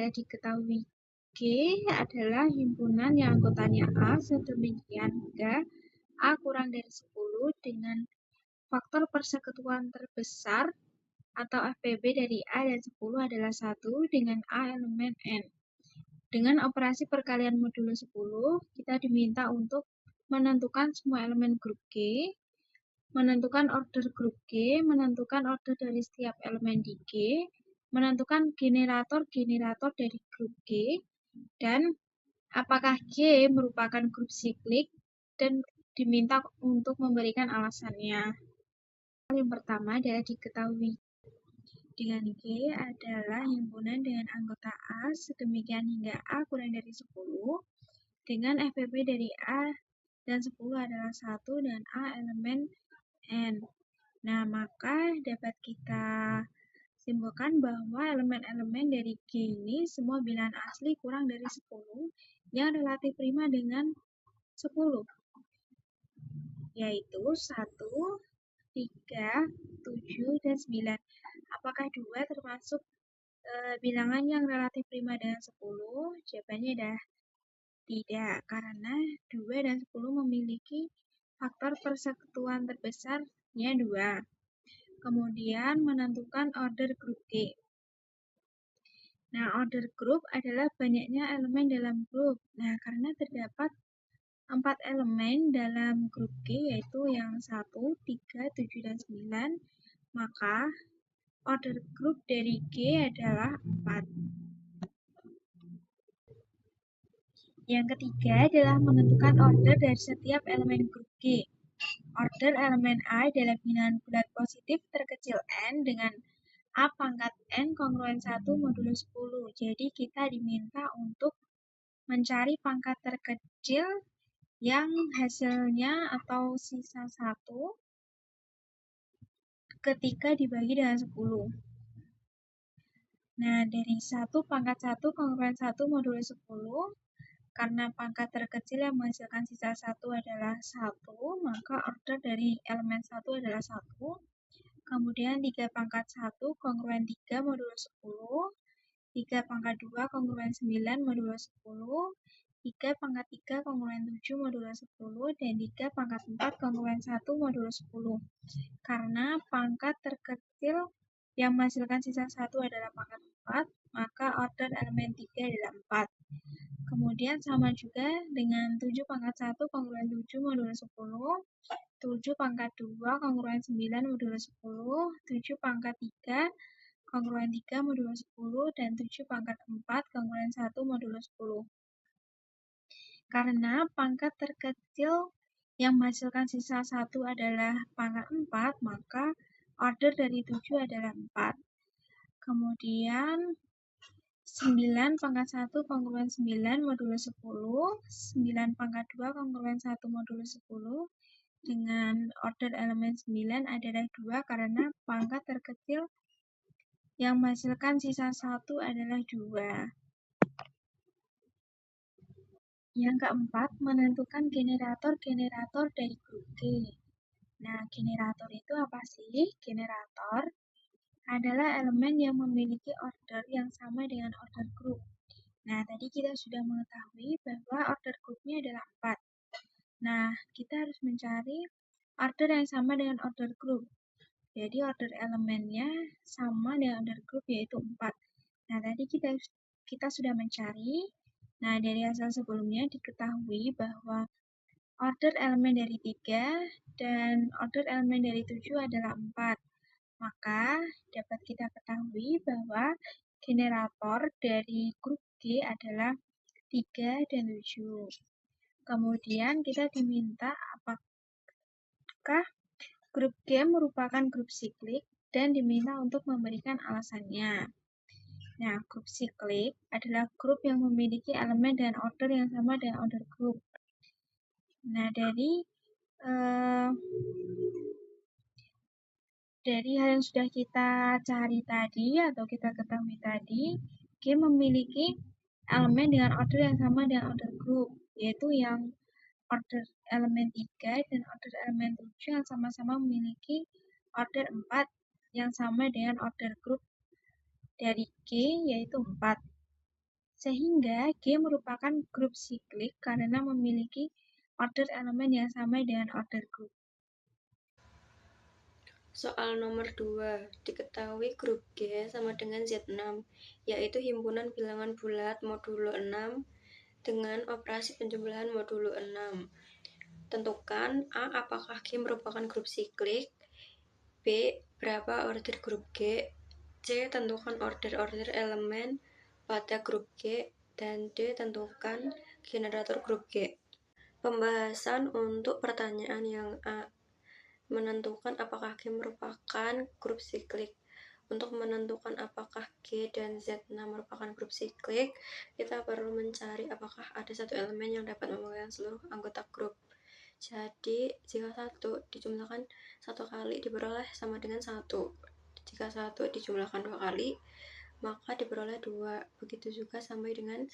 dapat diketahui G adalah himpunan yang anggotanya A sedemikian hingga A kurang dari 10 dengan faktor persekutuan terbesar atau FPB dari A dan 10 adalah 1 dengan A elemen N. Dengan operasi perkalian modulo 10, kita diminta untuk menentukan semua elemen grup G, menentukan order grup G, menentukan order dari setiap elemen di G, menentukan generator-generator dari grup G, dan apakah G merupakan grup siklik, dan diminta untuk memberikan alasannya. Yang pertama adalah diketahui dengan G adalah himpunan dengan anggota A sedemikian hingga A kurang dari 10 dengan FPB dari A dan 10 adalah 1 dan A elemen N. Nah, maka dapat kita simpulkan bahwa elemen-elemen dari G ini semua bilangan asli kurang dari 10 yang relatif prima dengan 10, yaitu 1, 3, 7, dan 9. Apakah 2 termasuk bilangan yang relatif prima dengan 10? Jawabannya adalah tidak, karena 2 dan 10 memiliki faktor persekutuan terbesarnya 2. Kemudian menentukan order grup G. Nah, order grup adalah banyaknya elemen dalam grup. Nah, karena terdapat 4 elemen dalam grup G, yaitu yang 1, 3, 7, dan 9, maka order grup dari G adalah 4. Yang ketiga adalah menentukan order dari setiap elemen grup G. Order elemen A adalah bilangan bulat positif terkecil N dengan A pangkat N kongruen 1 modulo 10. Jadi kita diminta untuk mencari pangkat terkecil yang hasilnya atau sisa 1 ketika dibagi dengan 10. Nah, dari 1 pangkat 1 kongruen 1 modulo 10, karena pangkat terkecil yang menghasilkan sisa 1 adalah 1, maka order dari elemen 1 adalah 1. Kemudian 3 pangkat 1 kongruen 3 modulo 10, 3 pangkat 2 kongruen 9 modulo 10, 3 pangkat 3 kongruen 7 modulo 10, dan 3 pangkat 4 kongruen 1 modulo 10. Karena pangkat terkecil yang menghasilkan sisa 1 adalah pangkat 4, maka order elemen 3 adalah 4. Kemudian sama juga dengan 7 pangkat 1 kongruen 7 modulo 10, 7 pangkat 2 kongruen 9 modulo 10, 7 pangkat 3 kongruen 3 modulo 10, dan 7 pangkat 4 kongruen 1 modulo 10. Karena pangkat terkecil yang menghasilkan sisa 1 adalah pangkat 4, maka order dari 7 adalah 4. Kemudian 9 pangkat 1 kongruen 9 modulo 10, 9 pangkat 2 kongruen 1 modulo 10, dengan order elemen 9 adalah 2 karena pangkat terkecil yang menghasilkan sisa 1 adalah 2. Yang keempat, menentukan generator-generator dari grup G. Nah, generator itu apa sih? Generator adalah elemen yang memiliki order yang sama dengan order grup. Nah, tadi kita sudah mengetahui bahwa order grupnya adalah 4. Nah, kita harus mencari order yang sama dengan order grup. Jadi, order elemennya sama dengan order grup, yaitu 4. Nah, tadi kita sudah mencari. Nah, dari hasil sebelumnya diketahui bahwa order elemen dari 3 dan order elemen dari 7 adalah 4. Maka dapat kita ketahui bahwa generator dari grup G adalah 3 dan 7. Kemudian kita diminta apakah grup G merupakan grup siklik dan diminta untuk memberikan alasannya. Nah, grup siklik adalah grup yang memiliki elemen dan order yang sama dengan order grup. Nah, dari hal yang sudah kita cari tadi atau kita ketahui tadi, G memiliki elemen dengan order yang sama dengan order grup, yaitu yang order elemen 3 dan order elemen 7 yang sama-sama memiliki order 4 yang sama dengan order grup dari G, yaitu 4. Sehingga G merupakan grup siklik karena memiliki order elemen yang sama dengan order grup. Soal nomor 2, diketahui grup G sama dengan Z6, yaitu himpunan bilangan bulat modulo 6 dengan operasi penjumlahan modulo 6. Tentukan A. Apakah G merupakan grup siklik? B. Berapa order grup G? C. Tentukan order-order elemen pada grup G. Dan D. Tentukan generator grup G. Pembahasan untuk pertanyaan yang A. Menentukan apakah G merupakan grup siklik. Untuk menentukan apakah G dan Z6 merupakan grup siklik, kita perlu mencari apakah ada satu elemen yang dapat memegang seluruh anggota grup. Jadi, jika 1 dijumlahkan 1 kali diperoleh sama dengan 1. Jika 1 dijumlahkan 2 kali, maka diperoleh 2. Begitu juga sampai dengan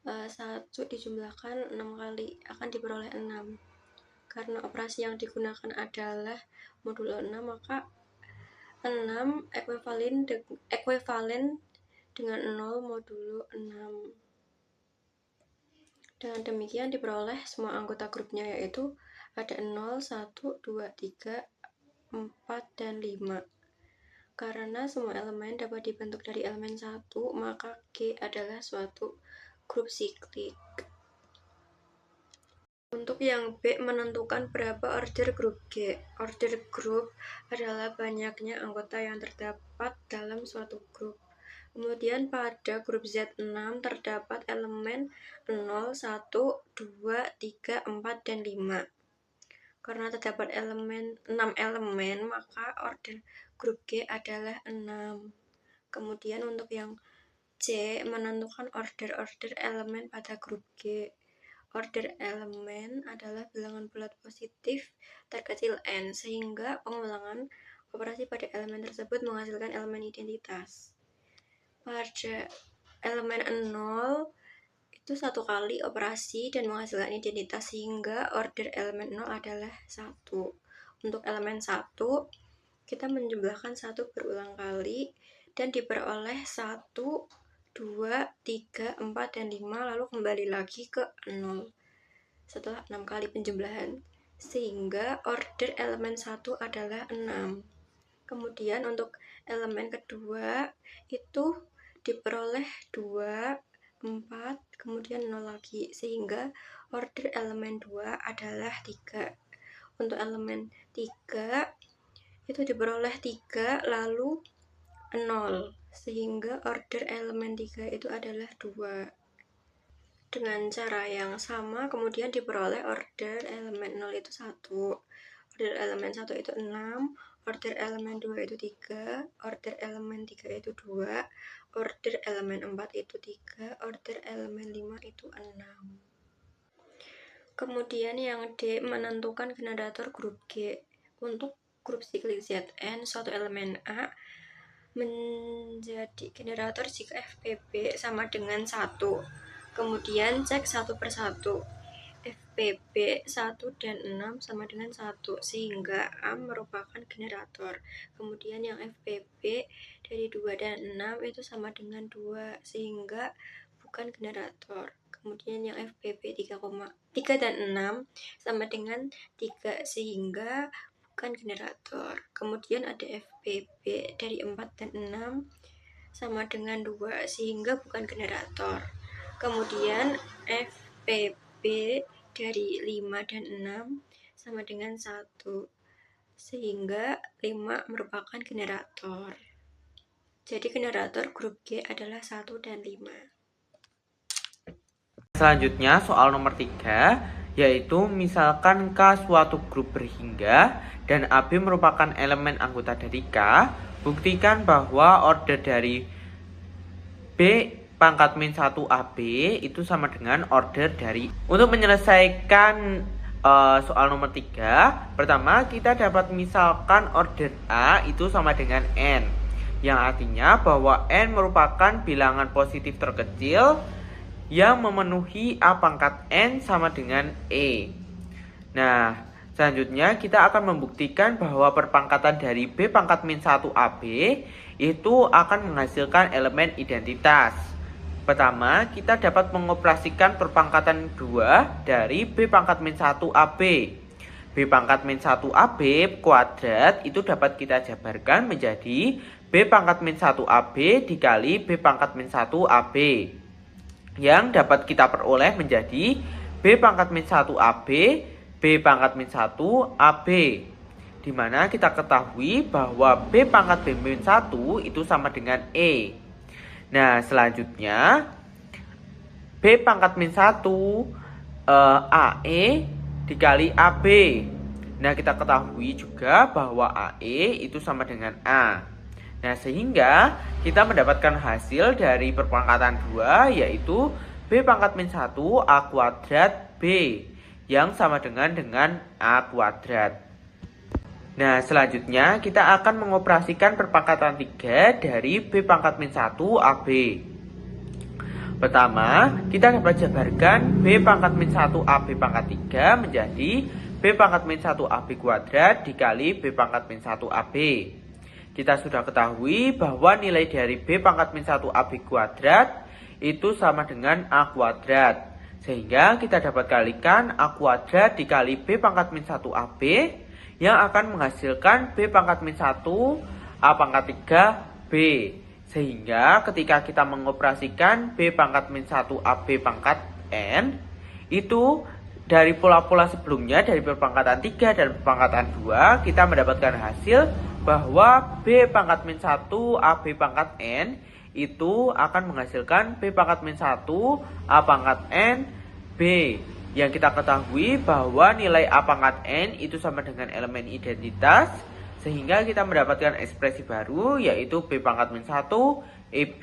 1 dijumlahkan 6 kali akan diperoleh 6. Karena operasi yang digunakan adalah modulo 6, maka 6 ekuivalen dengan 0 modulo 6. Dengan demikian diperoleh semua anggota grupnya, yaitu ada 0, 1, 2, 3, 4, dan 5. Karena semua elemen dapat dibentuk dari elemen 1, maka G adalah suatu grup siklik. Untuk yang B, menentukan berapa order grup G. Order grup adalah banyaknya anggota yang terdapat dalam suatu grup. Kemudian pada grup Z6 terdapat elemen 0, 1, 2, 3, 4, dan 5. Karena terdapat 6 elemen, maka order grup G adalah 6. Kemudian untuk yang C, menentukan order-order elemen pada grup G. Order elemen adalah bilangan bulat positif terkecil n, sehingga pengulangan operasi pada elemen tersebut menghasilkan elemen identitas. Pada elemen 0 itu 1 kali operasi dan menghasilkan identitas, sehingga order elemen 0 adalah 1. Untuk elemen 1, kita menjumlahkan 1 berulang kali dan diperoleh 1, 2, 3, 4, dan 5, lalu kembali lagi ke 0 setelah 6 kali penjumlahan, sehingga order elemen 1 adalah 6. Kemudian untuk elemen kedua itu diperoleh 2, 4, kemudian 0 lagi, sehingga order elemen 2 adalah 3. Untuk elemen 3 itu diperoleh 3 lalu 0, sehingga order elemen 3 itu adalah 2. Dengan cara yang sama, kemudian diperoleh order elemen 0 itu 1, order elemen 1 itu 6, order elemen 2 itu 3, order elemen 3 itu 2, order elemen 4 itu 3, order elemen 5 itu 6. Kemudian yang D, menentukan generator grup G. Untuk grup siklik Zn, suatu elemen A menjadi generator jika FPB sama dengan 1. Kemudian cek satu per satu. FPB 1 dan 6 sama dengan 1, sehingga A merupakan generator. Kemudian yang FPB dari 2 dan 6 itu sama dengan 2, sehingga bukan generator. Kemudian yang FPB 3 dan 6 sama dengan 3, sehingga bukan generator. Kemudian ada FPB dari 4 dan 6 sama dengan 2, sehingga bukan generator. Kemudian FPB dari 5 dan 6 sama dengan 1, sehingga 5 merupakan generator. Jadi generator grup G adalah 1 dan 5. Selanjutnya soal nomor 3, yaitu misalkan K suatu grup berhingga dan AB merupakan elemen anggota dari K, buktikan bahwa order dari B pangkat min 1 AB itu sama dengan order dari. Untuk menyelesaikan soal nomor 3, pertama kita dapat misalkan order A itu sama dengan N, yang artinya bahwa N merupakan bilangan positif terkecil yang memenuhi A pangkat N sama dengan E. Nah, selanjutnya kita akan membuktikan bahwa perpangkatan dari B pangkat min 1 AB itu akan menghasilkan elemen identitas. Pertama, kita dapat mengoperasikan perpangkatan 2 dari B pangkat min 1 AB. B pangkat min 1 AB kuadrat itu dapat kita jabarkan menjadi B pangkat min 1 AB dikali B pangkat min 1 AB. Yang dapat kita peroleh menjadi B pangkat min 1 AB, B pangkat min 1 AB. Di mana kita ketahui bahwa B pangkat B min 1 itu sama dengan E. Nah, selanjutnya B pangkat min 1 AE dikali AB. Nah, kita ketahui juga bahwa AE itu sama dengan A. Nah, sehingga kita mendapatkan hasil dari perpangkatan 2 yaitu B pangkat min 1 A kuadrat B yang sama dengan A kuadrat. Nah, selanjutnya kita akan mengoperasikan perpangkatan 3 dari B pangkat min 1 AB. Pertama, kita dapat jabarkan B pangkat min 1 AB pangkat 3 menjadi B pangkat min 1 AB kuadrat dikali B pangkat min 1 AB. Kita sudah ketahui bahwa nilai dari B pangkat min 1 AB kuadrat itu sama dengan A kuadrat. Sehingga kita dapat kalikan A kuadrat dikali B pangkat min 1 AB yang akan menghasilkan B pangkat min 1 A pangkat 3 B. Sehingga ketika kita mengoperasikan B pangkat min 1 AB pangkat N, itu dari pola-pola sebelumnya, dari perpangkatan 3 dan perpangkatan 2, kita mendapatkan hasil bahwa B pangkat min 1 AB pangkat N itu akan menghasilkan B pangkat min 1 A pangkat N B. Yang kita ketahui bahwa nilai A pangkat N itu sama dengan elemen identitas, sehingga kita mendapatkan ekspresi baru yaitu B pangkat min 1 EB,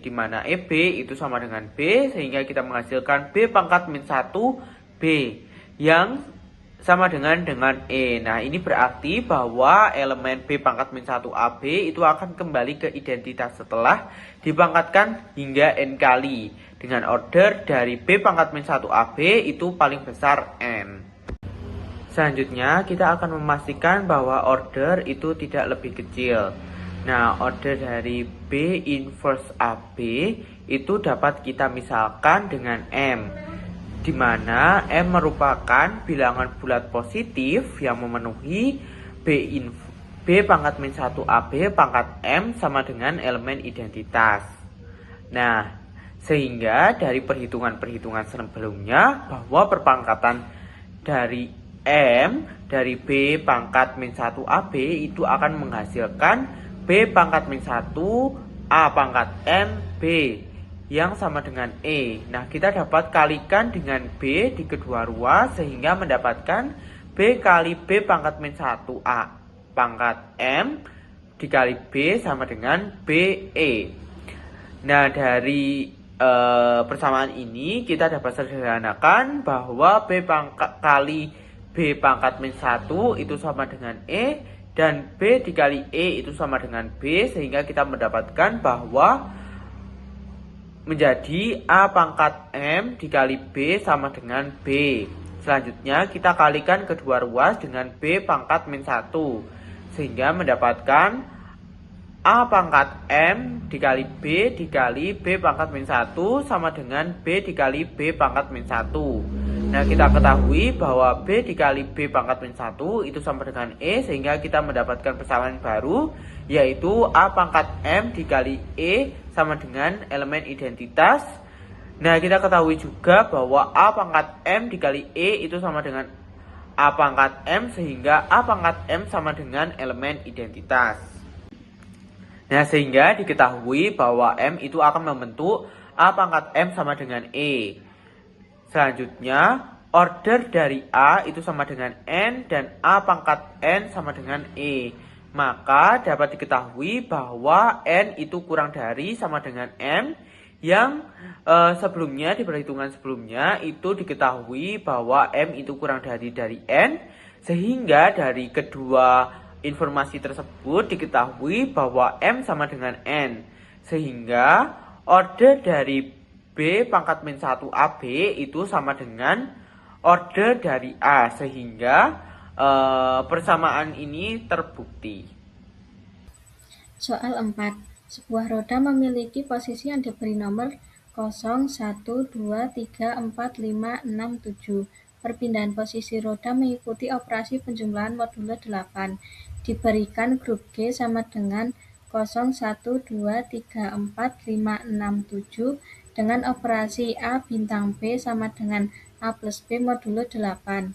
di mana EB itu sama dengan B, sehingga kita menghasilkan B pangkat min 1 B yang sama dengan E. Nah, ini berarti bahwa elemen B pangkat min 1 AB itu akan kembali ke identitas setelah dipangkatkan hingga N kali dengan order dari B pangkat min 1 AB itu paling besar N. Selanjutnya kita akan memastikan bahwa order itu tidak lebih kecil. Nah, order dari B inverse AB itu dapat kita misalkan dengan M, di mana M merupakan bilangan bulat positif yang memenuhi B pangkat min 1 AB pangkat M sama dengan elemen identitas. Nah, sehingga dari perhitungan-perhitungan sebelumnya bahwa perpangkatan dari M dari B pangkat min 1 AB itu akan menghasilkan B pangkat min 1 A pangkat M B yang sama dengan E. Nah, kita dapat kalikan dengan B di kedua ruas sehingga mendapatkan B kali B pangkat min 1 A pangkat M dikali B sama dengan BE. Nah, dari persamaan ini kita dapat sederhanakan bahwa B pangkat kali B pangkat min 1 itu sama dengan E dan B dikali E itu sama dengan B, sehingga kita mendapatkan bahwa menjadi A pangkat M dikali B sama dengan B. Selanjutnya kita kalikan kedua ruas dengan B pangkat min 1 sehingga mendapatkan A pangkat M dikali B dikali B pangkat min 1 sama dengan B dikali B pangkat min 1. Nah, kita ketahui bahwa B dikali B pangkat min 1 itu sama dengan E, sehingga kita mendapatkan persamaan baru yaitu A pangkat M dikali E sama dengan elemen identitas. Nah, kita ketahui juga bahwa A pangkat M dikali E itu sama dengan A pangkat M, sehingga A pangkat M sama dengan elemen identitas. Nah, sehingga diketahui bahwa M itu akan membentuk A pangkat M sama dengan E. Selanjutnya, order dari A itu sama dengan N dan A pangkat N sama dengan E. Maka dapat diketahui bahwa N itu kurang dari sama dengan M, yang sebelumnya di perhitungan sebelumnya itu diketahui bahwa M itu kurang dari N, sehingga dari kedua informasi tersebut diketahui bahwa M sama dengan N, sehingga order dari B pangkat min 1 AB itu sama dengan order dari A, sehingga persamaan ini terbukti. Soal 4. Sebuah roda memiliki posisi yang diberi nomor 0, 1, 2, 3, 4, 5, 6, 7. Perpindahan posisi roda mengikuti operasi penjumlahan modulo 8. Diberikan grup G sama dengan 0, 1, 2, 3, 4, 5, 6, 7 dengan operasi A bintang B sama dengan A plus B modulo 8.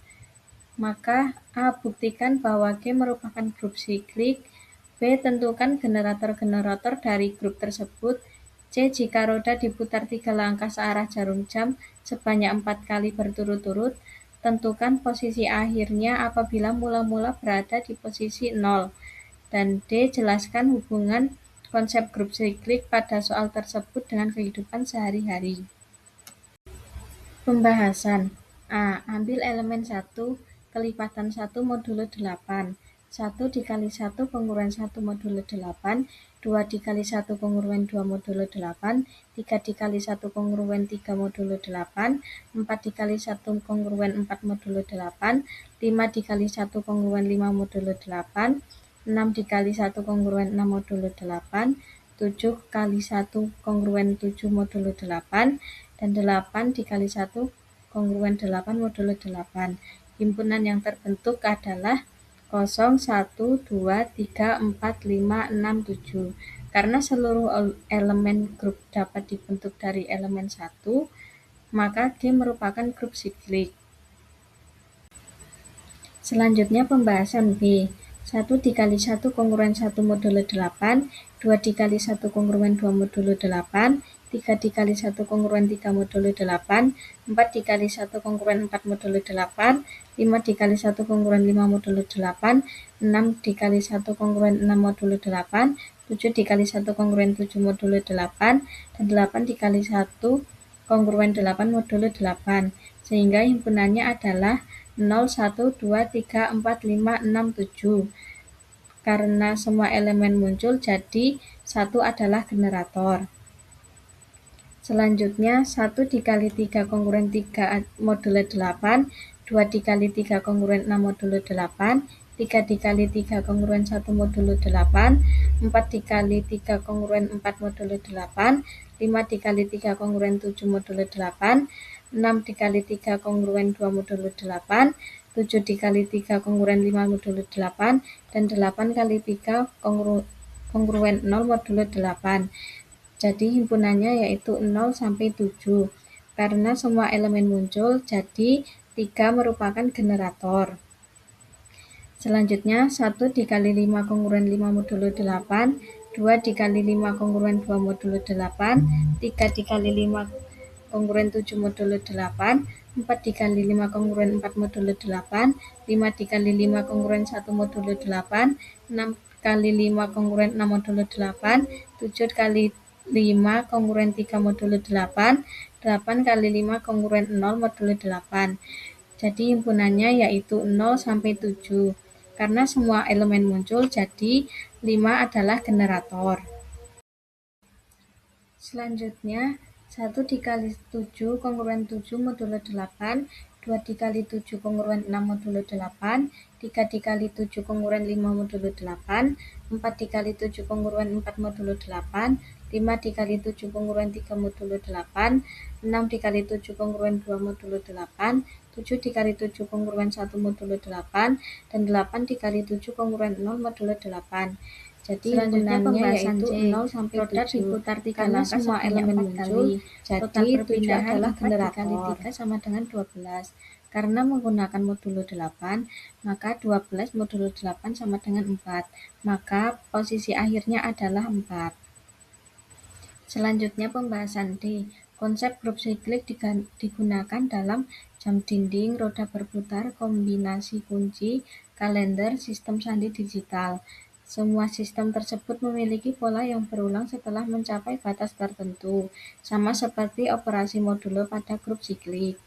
Maka A buktikan bahwa G merupakan grup siklik. B tentukan generator-generator dari grup tersebut. C jika roda diputar 3 langkah searah jarum jam sebanyak 4 kali berturut-turut. Tentukan posisi akhirnya apabila mula-mula berada di posisi 0. Dan D jelaskan hubungan konsep grup siklik pada soal tersebut dengan kehidupan sehari-hari. Pembahasan. A. Ambil elemen 1, kelipatan 1 modulo 8. 1 dikali 1 pengurangan 1 modulo 8. 2 dikali 1 pengurangan 2 modulo 8. 3 dikali 1 pengurangan 3 modulo 8. 4 dikali 1 pengurangan 4 modulo 8. 5 dikali 1 pengurangan 5 modulo 8. 6 dikali 1 pengurangan 6 modulo 8. 7 kali 1 pengurangan 7 modulo 8. Dan 8 dikali 1 kongruen 8 modulo 8. Himpunan yang terbentuk adalah 0, 1, 2, 3, 4, 5, 6, 7. Karena seluruh elemen grup dapat dibentuk dari elemen 1, maka G merupakan grup siklik. Selanjutnya pembahasan B. 1 dikali 1 kongruen 1 modulo 8, 2 dikali 1 kongruen 2 modulo 8, 3 dikali 1 kongruen 3 modulo 8, 4 dikali 1 kongruen 4 modulo 8, 5 dikali 1 kongruen 5 modulo 8, 6 dikali 1 kongruen 6 modulo 8, 7 dikali 1 kongruen 7 modulo 8, dan 8 dikali 1 kongruen 8 modulo 8. Sehingga himpunannya adalah 0, 1, 2, 3, 4, 5, 6, 7. Karena semua elemen muncul, jadi 1 adalah generator. Selanjutnya, 1 dikali 3 kongruen 3 modulo 8, 2 dikali 3 kongruen 6 modulo 8, 3 dikali 3 kongruen 1 modulo 8, 4 dikali 3 kongruen 4 modulo 8, 5 dikali 3 kongruen 7 modulo 8, 6 dikali 3 kongruen 2 modulo 8, 7 dikali 3 kongruen 5 modulo 8, dan 8 kali 3 kongruen 0 modulo 8. Jadi himpunannya yaitu 0 sampai 7. Karena semua elemen muncul, jadi 3 merupakan generator. Selanjutnya 1 dikali 5 kongruen 5 modulo 8, 2 dikali 5 kongruen 2 modulo 8, 3 dikali 5 kongruen 7 modulo 8, 4 dikali 5 kongruen 4 modulo 8, 5 dikali 5 kongruen 1 modulo 8, 6 kali 5 kongruen 6 modulo 8, 7 kali 5 kongruen 3 modulo 8, 8 kali 5 kongruen 0 modulo 8. Jadi himpunannya yaitu 0 sampai 7. Karena semua elemen muncul, jadi 5 adalah generator. Selanjutnya, 1 dikali 7 kongruen 7 modulo 8, 2 dikali 7 kongruen 6 modulo 8, 3 dikali 7 kongruen 5 modulo 8, 4 dikali 7 kongruen 4 modulo 8, 5 dikali 7 kongruen 3 modulo 8, 6 dikali 7 kongruen 2 modulo 8, 7 dikali 7 kongruen 1 modulo 8, dan 8 dikali 7 kongruen 0 modulo 8. Jadi selanjutnya pembahasan yaitu 0 sampai 7. Roda diputar 3 langkah semua elemen muncul. Jadi 7 adalah generator. 4 dikali 3 sama dengan 12. Karena menggunakan modulo 8, maka 12 modulo 8 sama dengan 4. Maka posisi akhirnya adalah 4. Selanjutnya pembahasan D. Konsep grup siklik digunakan dalam jam dinding, roda berputar, kombinasi kunci, kalender, sistem sandi digital. Semua sistem tersebut memiliki pola yang berulang setelah mencapai batas tertentu, sama seperti operasi modulo pada grup siklik.